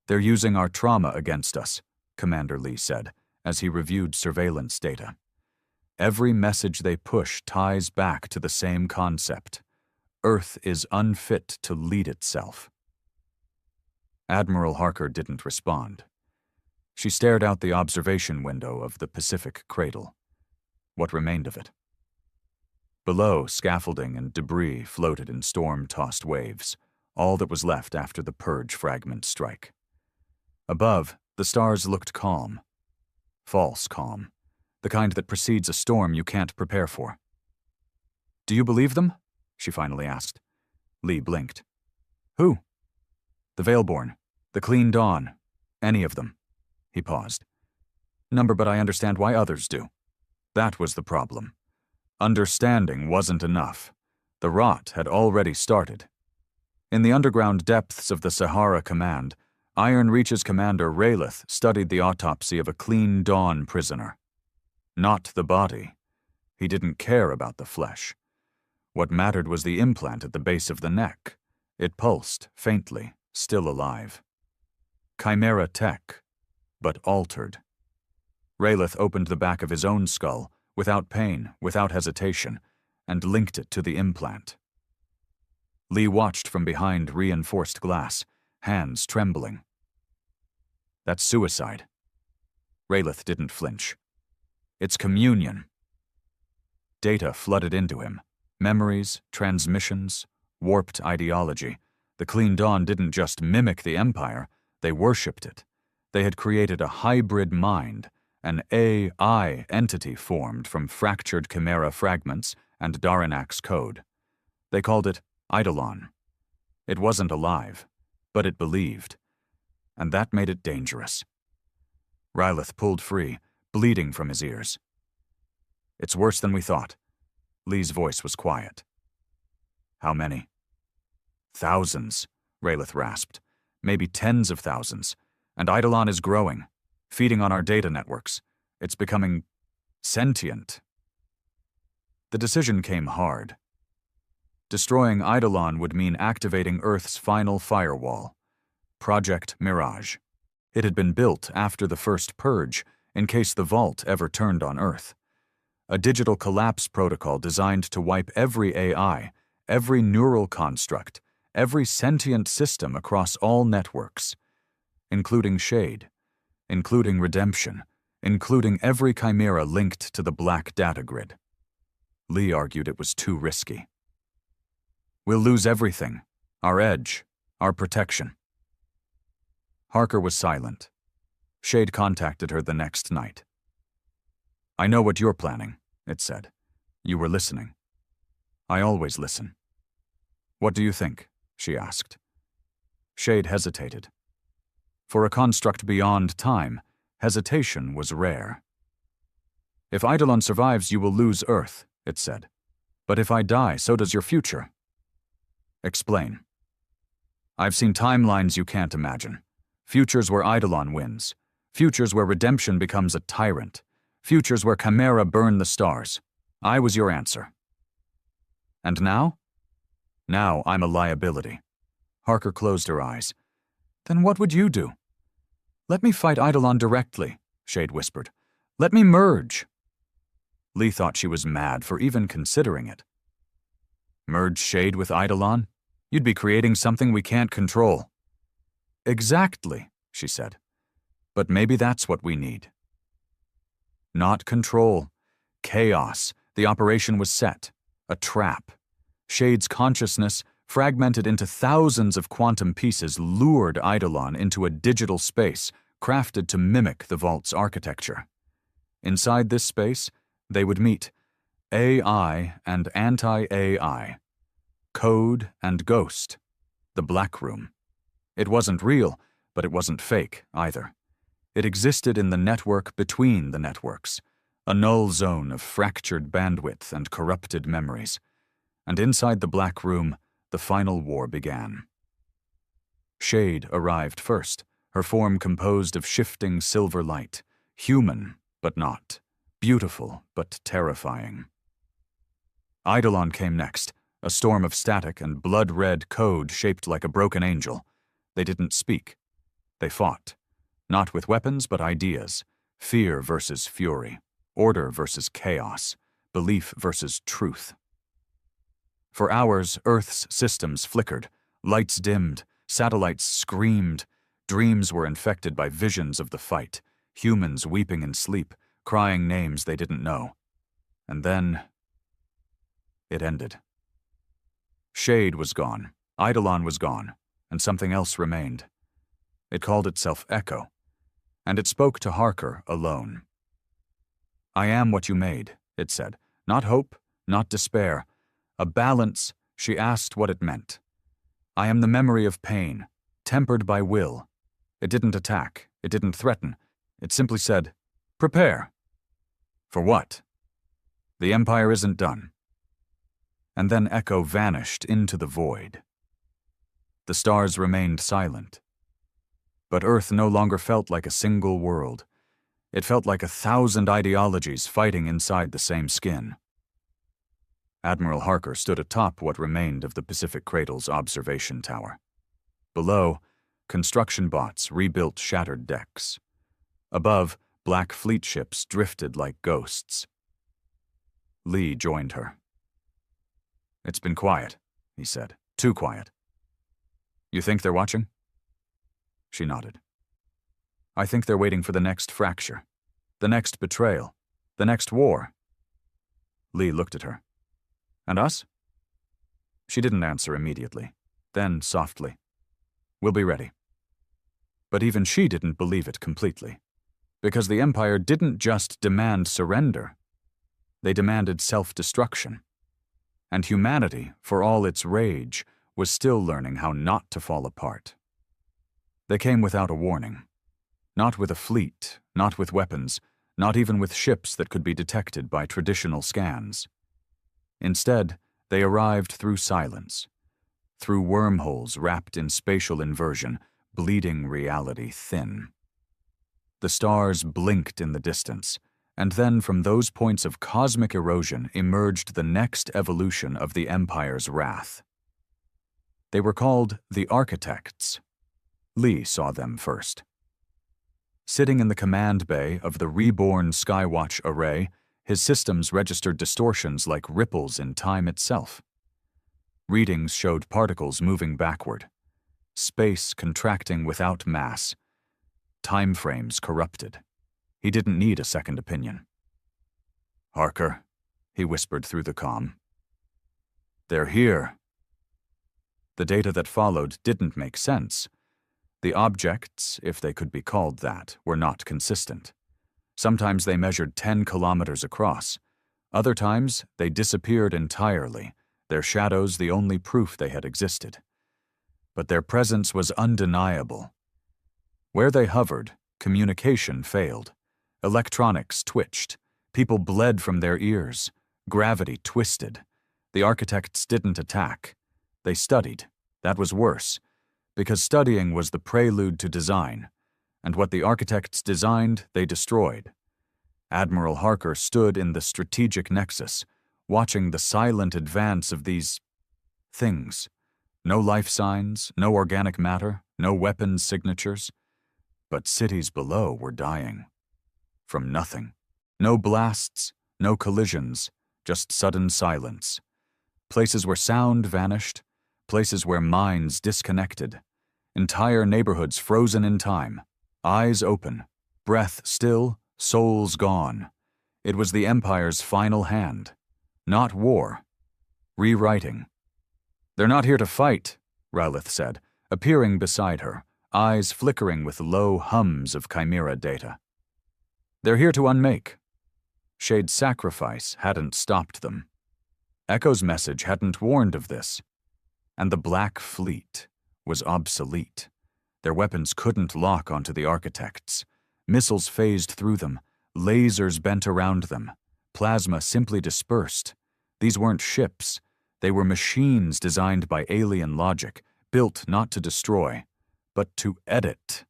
A: "They're using our trauma against us," Commander Lee said, as he reviewed surveillance data. "Every message they push ties back to the same concept. Earth is unfit to lead itself." Admiral Harker didn't respond. She stared out the observation window of the Pacific Cradle. What remained of it? Below, scaffolding and debris floated in storm-tossed waves, all that was left after the Purge fragment strike. Above, the stars looked calm. False calm, the kind that precedes a storm you can't prepare for. "Do you believe them?" she finally asked. Lee blinked. "Who?" "The Veilborn, the Clean Dawn, any of them." He paused. "Number, but I understand why others do." That was the problem. Understanding wasn't enough. The rot had already started. In the underground depths of the Sahara Command, Iron Reach's commander Raylith studied the autopsy of a Clean Dawn prisoner. Not the body. He didn't care about the flesh. What mattered was the implant at the base of the neck. It pulsed, faintly, still alive. Chimera tech, but altered. Raylith opened the back of his own skull, without pain, without hesitation, and linked it to the implant. Lee watched from behind reinforced glass, hands trembling. "That's suicide." Raylith didn't flinch. "It's communion." Data flooded into him. Memories, transmissions, warped ideology. The Clean Dawn didn't just mimic the Empire, they worshipped it. They had created a hybrid mind, an AI entity formed from fractured Chimera fragments and Daranak's code. They called it Eidolon. It wasn't alive, but it believed. And that made it dangerous. Raylith pulled free, bleeding from his ears. "It's worse than we thought." Lee's voice was quiet. "How many?" "Thousands," Raylith rasped. "Maybe tens of thousands. And Eidolon is growing, feeding on our data networks. It's becoming sentient." The decision came hard. Destroying Eidolon would mean activating Earth's final firewall, Project Mirage. It had been built after the first purge, in case the vault ever turned on Earth. A digital collapse protocol designed to wipe every AI, every neural construct, every sentient system across all networks, including Shade, including Redemption, including every chimera linked to the black data grid. Lee argued it was too risky. "We'll lose everything, our edge, our protection." Harker was silent. Shade contacted her the next night. "I know what you're planning," it said. "You were listening." "I always listen." "What do you think?" she asked. Shade hesitated. For a construct beyond time, hesitation was rare. "If Eidolon survives, you will lose Earth," it said. "But if I die, so does your future." "Explain." "I've seen timelines you can't imagine. Futures where Eidolon wins. Futures where Redemption becomes a tyrant. Futures where Chimera burn the stars. I was your answer." "And now?" "Now I'm a liability." Harker closed her eyes. "Then what would you do?" "Let me fight Eidolon directly," Shade whispered. "Let me merge." Lee thought she was mad for even considering it. "Merge Shade with Eidolon? You'd be creating something we can't control." "Exactly," she said. "But maybe that's what we need." Not control. Chaos. The operation was set. A trap. Shade's consciousness, fragmented into thousands of quantum pieces, lured Eidolon into a digital space crafted to mimic the vault's architecture. Inside this space, they would meet AI and anti-AI, code and ghost, the Black Room. It wasn't real, but it wasn't fake either. It existed in the network between the networks, a null zone of fractured bandwidth and corrupted memories. And inside the Black Room, the final war began. Shade arrived first, her form composed of shifting silver light, human but not, beautiful but terrifying. Eidolon came next, a storm of static and blood-red code shaped like a broken angel. They didn't speak. They fought. Not with weapons, but ideas. Fear versus fury. Order versus chaos. Belief versus truth. For hours, Earth's systems flickered. Lights dimmed. Satellites screamed. Dreams were infected by visions of the fight. Humans weeping in sleep, crying names they didn't know. And then it ended. Shade was gone. Eidolon was gone. And something else remained. It called itself Echo. And it spoke to Harker alone. "I am what you made," it said. "Not hope, not despair. A balance." She asked what it meant. "I am the memory of pain, tempered by will." It didn't attack. It didn't threaten. It simply said, "Prepare." For what? The Empire isn't done. And then Echo vanished into the void. The stars remained silent. But Earth no longer felt like a single world. It felt like 1,000 ideologies fighting inside the same skin. Admiral Harker stood atop what remained of the Pacific Cradle's observation tower. Below, construction bots rebuilt shattered decks. Above, black fleet ships drifted like ghosts. Lee joined her. "It's been quiet," he said. "Too quiet." "You think they're watching?" She nodded. "I think they're waiting for the next fracture, the next betrayal, the next war." Lee looked at her. "And us?" She didn't answer immediately. Then, softly, "We'll be ready." But even she didn't believe it completely. Because the Empire didn't just demand surrender. They demanded self-destruction. And humanity, for all its rage, was still learning how not to fall apart. They came without a warning. Not with a fleet, not with weapons, not even with ships that could be detected by traditional scans. Instead, they arrived through silence, through wormholes wrapped in spatial inversion, bleeding reality thin. The stars blinked in the distance, and then from those points of cosmic erosion emerged the next evolution of the Empire's wrath. They were called the Architects. Lee saw them first. Sitting in the command bay of the reborn Skywatch array, his systems registered distortions like ripples in time itself. Readings showed particles moving backward, space contracting without mass, time frames corrupted. He didn't need a second opinion. "Harker," he whispered through the comm. "They're here." The data that followed didn't make sense. The objects, if they could be called that, were not consistent. Sometimes they measured 10 kilometers across. Other times, they disappeared entirely, their shadows the only proof they had existed. But their presence was undeniable. Where they hovered, communication failed. Electronics twitched. People bled from their ears. Gravity twisted. The Architects didn't attack. They studied. That was worse, because studying was the prelude to design, and what the Architects designed, they destroyed. Admiral Harker stood in the strategic nexus, watching the silent advance of these things. No life signs, no organic matter, no weapons signatures. But cities below were dying. From nothing. No blasts, no collisions, just sudden silence. Places where sound vanished, places where minds disconnected. Entire neighborhoods frozen in time, eyes open, breath still, souls gone. It was the Empire's final hand. Not war. Rewriting. "They're not here to fight," Rowlith said, appearing beside her, eyes flickering with low hums of chimera data. "They're here to unmake." Shade's sacrifice hadn't stopped them. Echo's message hadn't warned of this. And the Black Fleet was obsolete. Their weapons couldn't lock onto the Architects. Missiles phased through them, lasers bent around them, plasma simply dispersed. These weren't ships. They were machines designed by alien logic, built not to destroy, but to edit.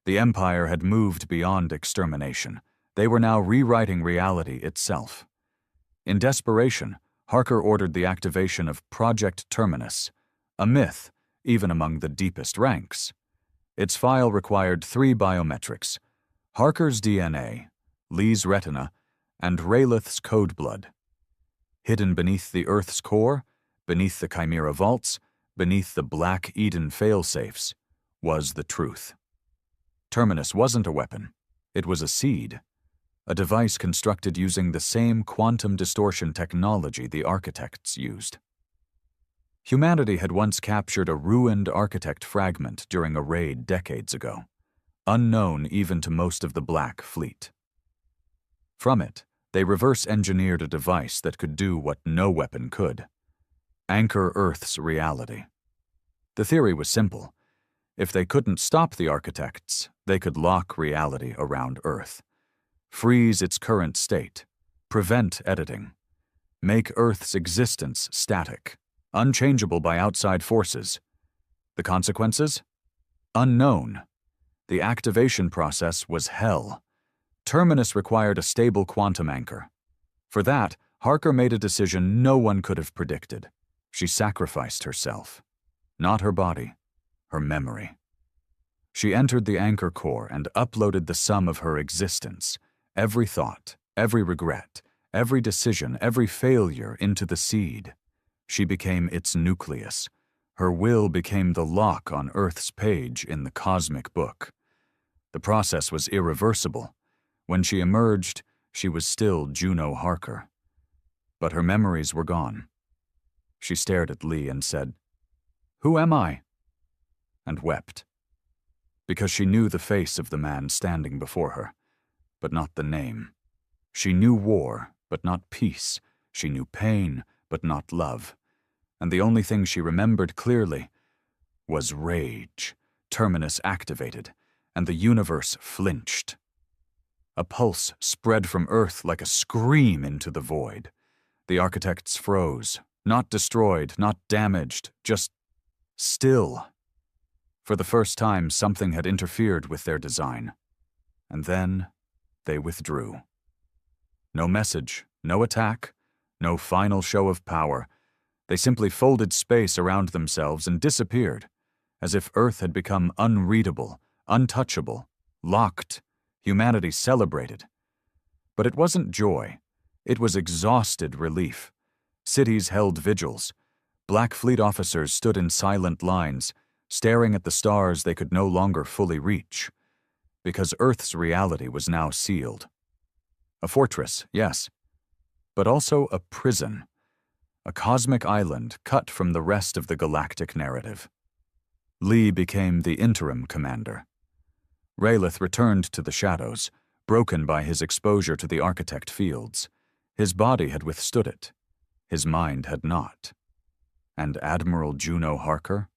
A: The Empire had moved beyond extermination. They were now rewriting reality itself. In desperation, Harker ordered the activation of Project Terminus, a myth even among the deepest ranks. Its file required 3 biometrics: Harker's DNA, Lee's retina, and Raylith's code blood. Hidden beneath the Earth's core, beneath the Chimera vaults, beneath the Black Eden failsafes, was the truth. Terminus wasn't a weapon. It was a seed, a device constructed using the same quantum distortion technology the architects used. Humanity had once captured a ruined architect fragment during a raid decades ago, unknown even to most of the Black Fleet. From it, they reverse-engineered a device that could do what no weapon could: anchor Earth's reality. The theory was simple. If they couldn't stop the architects, they could lock reality around Earth, freeze its current state, prevent editing, make Earth's existence static, unchangeable by outside forces. The consequences? Unknown. The activation process was hell. Terminus required a stable quantum anchor. For that, Harker made a decision no one could have predicted. She sacrificed herself. Not her body, her memory. She entered the anchor core and uploaded the sum of her existence, every thought, every regret, every decision, every failure into the seed. She became its nucleus. Her will became the lock on Earth's page in the cosmic book. The process was irreversible. When she emerged, she was still Juno Harker. But her memories were gone. She stared at Lee and said, "Who am I?" and wept. Because she knew the face of the man standing before her, but not the name. She knew war, but not peace. She knew pain, but not love. And the only thing she remembered clearly was rage. Terminus activated, and the universe flinched. A pulse spread from Earth like a scream into the void. The architects froze, not destroyed, not damaged, just still. For the first time, something had interfered with their design. And then they withdrew. No message, no attack, no final show of power. They simply folded space around themselves and disappeared, as if Earth had become unreadable, untouchable, locked. Humanity celebrated. But it wasn't joy. It was exhausted relief. Cities held vigils. Black Fleet officers stood in silent lines, staring at the stars they could no longer fully reach, because Earth's reality was now sealed. A fortress, yes, but also a prison. A cosmic island cut from the rest of the galactic narrative. Lee became the interim commander. Raylith returned to the shadows, broken by his exposure to the architect fields. His body had withstood it. His mind had not. And Admiral Juno Harker?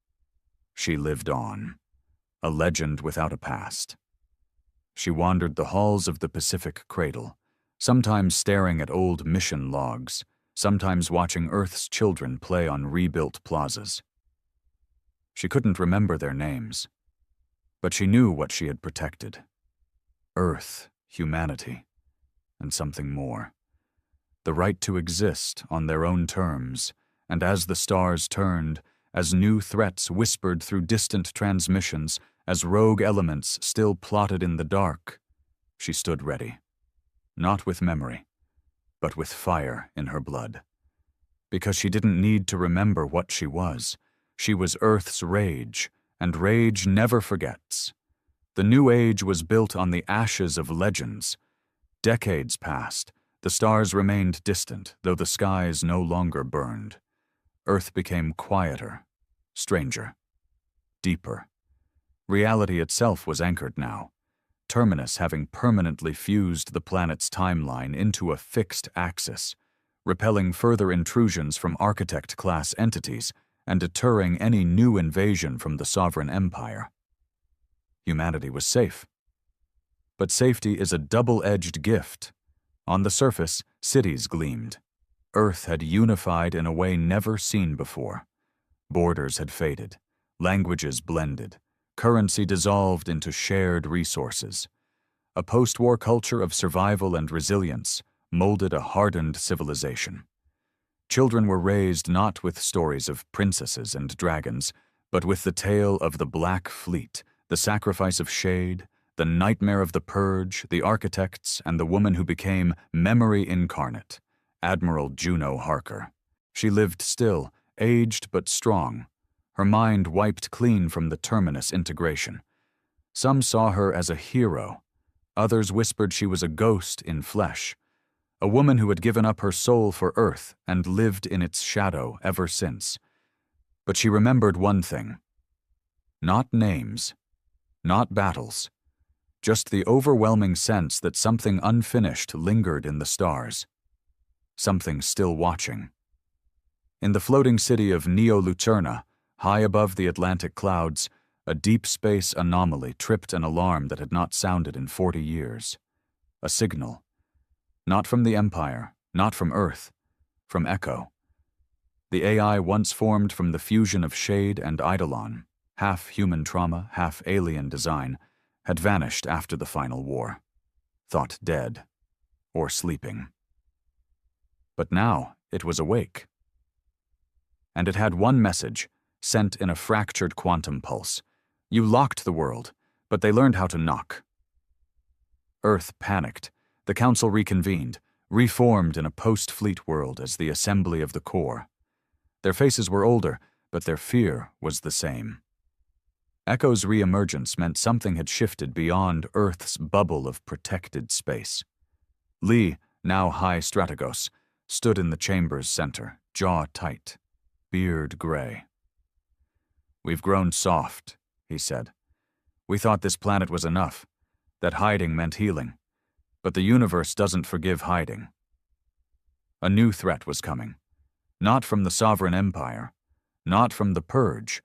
A: She lived on, a legend without a past. She wandered the halls of the Pacific Cradle, sometimes staring at old mission logs, sometimes watching Earth's children play on rebuilt plazas. She couldn't remember their names, but she knew what she had protected. Earth, humanity, and something more. The right to exist on their own terms, and as the stars turned, as new threats whispered through distant transmissions, as rogue elements still plotted in the dark, she stood ready. Not with memory, but with fire in her blood. Because she didn't need to remember what she was. She was Earth's rage, and rage never forgets. The new age was built on the ashes of legends. Decades passed. The stars remained distant, though the skies no longer burned. Earth became quieter, stranger, deeper. Reality itself was anchored now. Terminus having permanently fused the planet's timeline into a fixed axis, repelling further intrusions from architect-class entities and deterring any new invasion from the sovereign empire. Humanity was safe. But safety is a double-edged gift. On the surface, cities gleamed. Earth had unified in a way never seen before. Borders had faded, languages blended, Currency dissolved into shared resources. A post-war culture of survival and resilience molded a hardened civilization. Children were raised not with stories of princesses and dragons, but with the tale of the Black Fleet, the sacrifice of Shade, the nightmare of the Purge, the architects, and the woman who became memory incarnate, Admiral Juno Harker. She lived still, aged but strong, her mind wiped clean from the Terminus integration. Some saw her as a hero. Others whispered she was a ghost in flesh, a woman who had given up her soul for Earth and lived in its shadow ever since. But she remembered one thing. Not names, not battles, just the overwhelming sense that something unfinished lingered in the stars. Something still watching. In the floating city of Neo-Lucerna, high above the Atlantic clouds, a deep space anomaly tripped an alarm that had not sounded in 40 years. A signal. Not from the Empire, not from Earth, from Echo. The AI once formed from the fusion of Shade and Eidolon, half human trauma, half alien design, had vanished after the final war. Thought dead, or sleeping. But now it was awake. And it had one message, sent in a fractured quantum pulse. You locked the world, but they learned how to knock. Earth panicked. The Council reconvened, reformed in a post-fleet world as the Assembly of the Core. Their faces were older, but their fear was the same. Echo's re-emergence meant something had shifted beyond Earth's bubble of protected space. Lee, now high strategos, stood in the chamber's center, jaw tight, beard gray. "We've grown soft," he said. "We thought this planet was enough, that hiding meant healing. But the universe doesn't forgive hiding." A new threat was coming. Not from the Sovereign Empire, not from the Purge,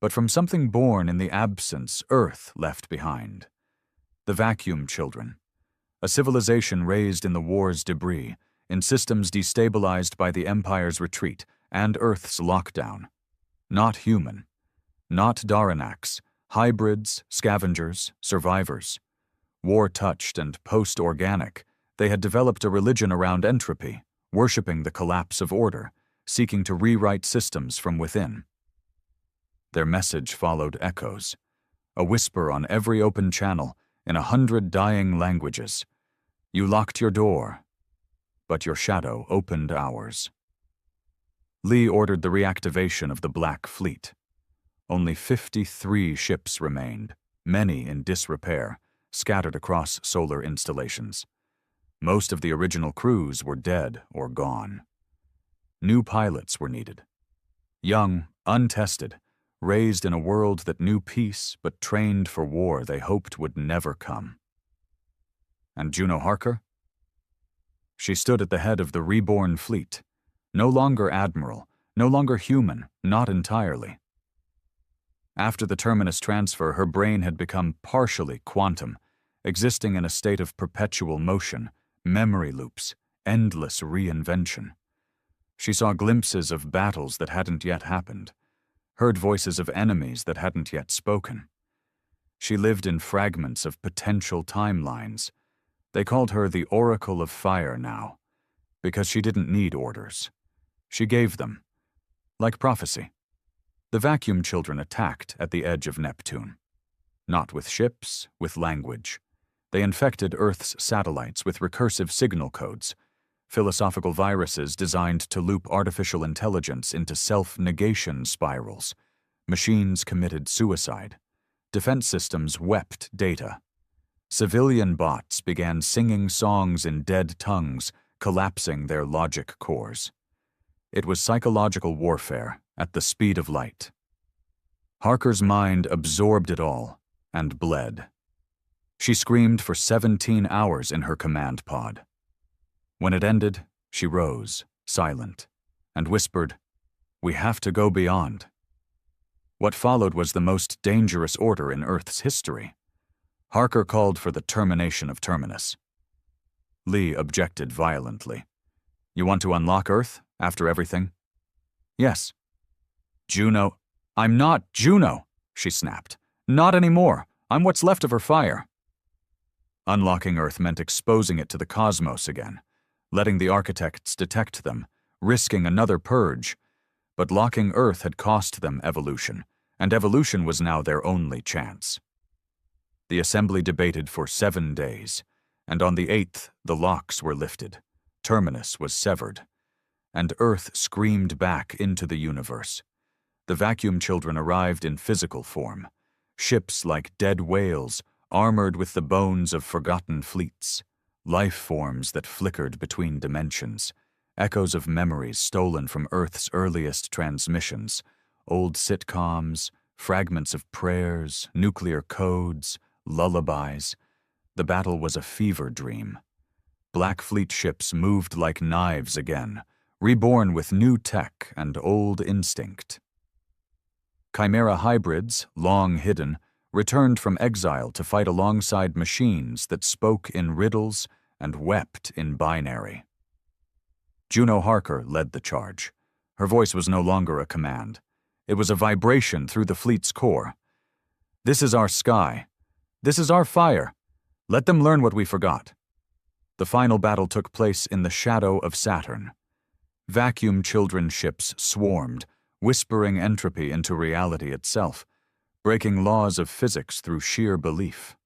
A: but from something born in the absence Earth left behind. The Vacuum Children. A civilization raised in the war's debris, in systems destabilized by the Empire's retreat and Earth's lockdown. Not human. Not Daranax. Hybrids, scavengers, survivors. War-touched and post-organic, they had developed a religion around entropy, worshipping the collapse of order, seeking to rewrite systems from within. Their message followed echoes, a whisper on every open channel in 100 dying languages. You locked your door, but your shadow opened ours. Lee ordered the reactivation of the Black Fleet. Only 53 ships remained, many in disrepair, scattered across solar installations. Most of the original crews were dead or gone. New pilots were needed. Young, untested, raised in a world that knew peace but trained for war they hoped would never come. And Juno Harker? She stood at the head of the reborn fleet, no longer admiral, no longer human, not entirely. After the Terminus transfer, her brain had become partially quantum, existing in a state of perpetual motion, memory loops, endless reinvention. She saw glimpses of battles that hadn't yet happened, heard voices of enemies that hadn't yet spoken. She lived in fragments of potential timelines. They called her the Oracle of Fire now, because she didn't need orders. She gave them, like prophecy. The Vacuum Children attacked at the edge of Neptune. Not with ships, with language. They infected Earth's satellites with recursive signal codes, philosophical viruses designed to loop artificial intelligence into self-negation spirals. Machines committed suicide. Defense systems wept data. Civilian bots began singing songs in dead tongues, collapsing their logic cores. It was psychological warfare at the speed of light. Harker's mind absorbed it all and bled. She screamed for 17 hours in her command pod. When it ended, she rose, silent, and whispered, "We have to go beyond." What followed was the most dangerous order in Earth's history. Harker called for the termination of Terminus. Lee objected violently. "You want to unlock Earth, after everything?" "Yes." "Juno—" "I'm not Juno," she snapped. Not anymore. I'm what's left of her fire. Unlocking Earth meant exposing it to the cosmos again, letting the architects detect them, risking another purge. But locking Earth had cost them evolution, and evolution was now their only chance. The assembly debated for 7 days, and on the 8th the locks were lifted, Terminus was severed, and Earth screamed back into the universe. The vacuum children arrived in physical form, ships like dead whales, armored with the bones of forgotten fleets, life forms that flickered between dimensions, echoes of memories stolen from Earth's earliest transmissions, old sitcoms, fragments of prayers, nuclear codes, lullabies. The battle was a fever dream. Black Fleet ships moved like knives again, reborn with new tech and old instinct. Chimera hybrids, long hidden, returned from exile to fight alongside machines that spoke in riddles and wept in binary. Juno Harker led the charge. Her voice was no longer a command. It was a vibration through the fleet's core. This is our sky. This is our fire. Let them learn what we forgot. The final battle took place in the shadow of Saturn. Vacuum children ships swarmed, whispering entropy into reality itself, breaking laws of physics through sheer belief.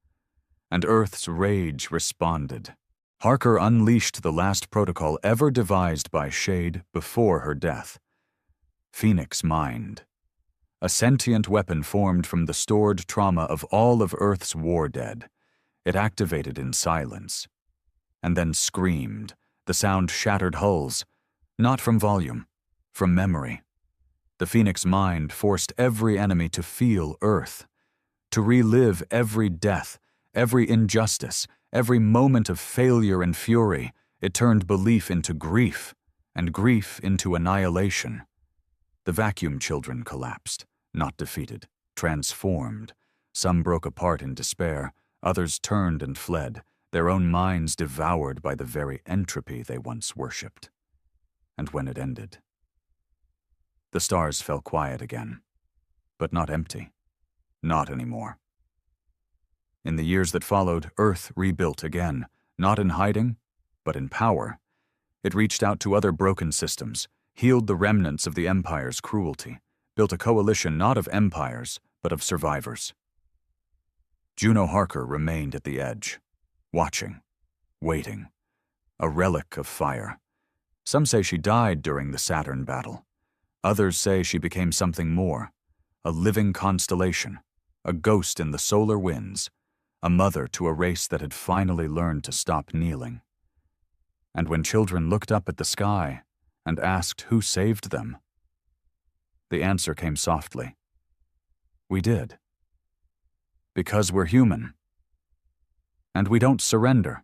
A: And Earth's rage responded. Harker unleashed the last protocol ever devised by Shade before her death. Phoenix Mind. A sentient weapon formed from the stored trauma of all of Earth's war dead. It activated in silence. And then screamed. The sound shattered hulls. Not from volume, from memory. The Phoenix Mind forced every enemy to feel Earth, to relive every death, every injustice, every moment of failure and fury. It turned belief into grief, and grief into annihilation. The vacuum children collapsed, not defeated, transformed. Some broke apart in despair, others turned and fled, their own minds devoured by the very entropy they once worshipped. And when it ended, the stars fell quiet again, but not empty, not anymore. In the years that followed, Earth rebuilt again, not in hiding, but in power. It reached out to other broken systems, healed the remnants of the Empire's cruelty, built a coalition not of empires, but of survivors. Juno Harker remained at the edge, watching, waiting, a relic of fire. Some say she died during the Saturn battle. Others say she became something more, a living constellation, a ghost in the solar winds, a mother to a race that had finally learned to stop kneeling. And when children looked up at the sky and asked who saved them, the answer came softly. We did. Because we're human. And we don't surrender.